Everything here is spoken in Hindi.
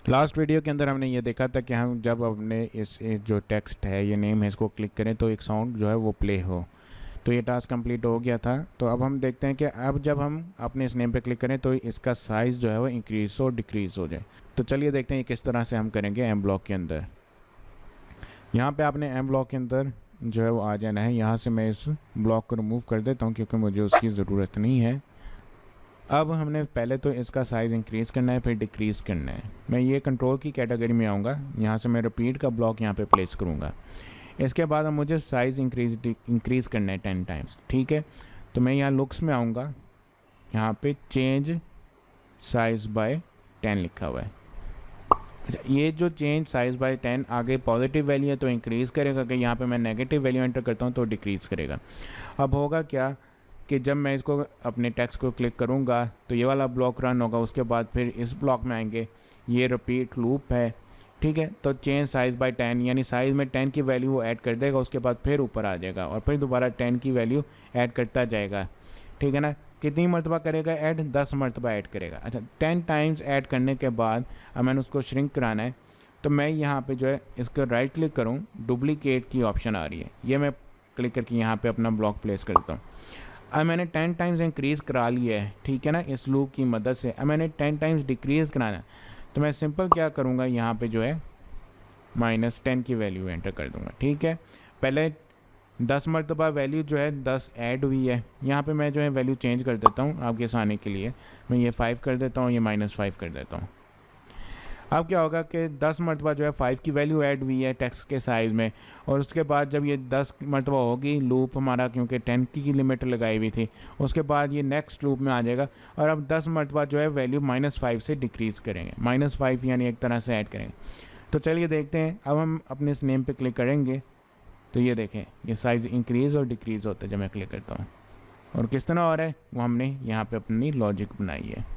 लास्ट वीडियो के अंदर हमने ये देखा था कि हम जब अपने इस जो टेक्स्ट है ये नेम है इसको क्लिक करें तो एक साउंड जो है वो प्ले हो। तो ये टास्क कंप्लीट हो गया था। तो अब हम देखते हैं कि अब जब हम अपने इस नेम पे क्लिक करें तो इसका साइज़ जो है वो इंक्रीज़ और डिक्रीज़ हो जाए। तो चलिए देखते हैं किस तरह से हम करेंगे एम ब्लॉक के अंदर। यहाँ पे आपने एम ब्लॉक के अंदर जो है वो आ जाना है। यहाँ से मैं इस ब्लॉक को रिमूव कर देता हूँ क्योंकि मुझे उसकी ज़रूरत नहीं है। अब हमने पहले तो इसका साइज़ इंक्रीज़ करना है, फिर डिक्रीज़ करना है। मैं ये कंट्रोल की कैटेगरी में आऊँगा, यहाँ से मैं रिपीट का ब्लॉक यहाँ पे प्लेस करूँगा। इसके बाद अब मुझे साइज़ इंक्रीज़ करना है 10 टाइम्स, ठीक है। तो मैं यहाँ लुक्स में आऊँगा, यहाँ पे चेंज साइज़ बाय 10 लिखा हुआ है। अच्छा, ये जो चेंज साइज़ बाय 10 आगे पॉजिटिव वैल्यू है तो इंक्रीज़ करेगा, कि यहाँ पे मैं नेगेटिव वैल्यू एंटर करता हूँ तो डिक्रीज़ करेगा। अब होगा क्या कि जब मैं इसको अपने टेक्स्ट को क्लिक करूँगा तो ये वाला ब्लॉक रन होगा, उसके बाद फिर इस ब्लॉक में आएंगे, ये रिपीट लूप है, ठीक है। तो चेंज साइज़ बाय 10 यानी साइज़ में 10 की वैल्यू वो ऐड कर देगा, उसके बाद फिर ऊपर आ जाएगा और फिर दोबारा 10 की वैल्यू ऐड करता जाएगा, ठीक है ना। कितनी मरतबा करेगा ऐड? 10 मरतबा ऐड करेगा। अच्छा, 10 टाइम्स ऐड करने के बाद अब मैंने उसको श्रिंक कराना है, तो मैं यहाँ पे जो है इसको राइट क्लिक करूँ, डुप्लीकेट की ऑप्शन आ रही है, ये मैं क्लिक करके यहाँ पे अपना ब्लॉक प्लेस करता हूँ। अब मैंने 10 टाइम्स इंक्रीज़ करा लिया है, ठीक है ना, इस लूप की मदद से। अब मैंने 10 टाइम्स डिक्रीज़ कराना है, तो मैं सिंपल क्या करूँगा, यहाँ पे जो है -10 की वैल्यू एंटर कर दूँगा, ठीक है। पहले 10 मरतबा वैल्यू जो है 10 ऐड हुई है, यहाँ पे मैं जो है वैल्यू चेंज कर देता हूँ आपके आसानी के लिए। मैं ये 5 कर देता हूँ, ये -5 कर देता हूँ। अब क्या होगा कि 10 मरतबा जो है 5 की वैल्यू ऐड हुई है टेक्स्ट के साइज़ में, और उसके बाद जब ये 10 मरतबा होगी लूप हमारा, क्योंकि 10 की लिमिट लगाई हुई थी, उसके बाद ये नेक्स्ट लूप में आ जाएगा और अब 10 मरतबा जो है वैल्यू -5 से डिक्रीज़ करेंगे, -5 यानी एक तरह से ऐड करेंगे। तो चलिए देखते हैं। अब हम अपने इस नेम पर क्लिक करेंगे तो ये देखें ये साइज़ इंक्रीज़ और डिक्रीज़ होता है जब मैं क्लिक करता हूँ, और किस तरह हो रहा है वो हमने यहाँ पर अपनी लॉजिक बनाई है।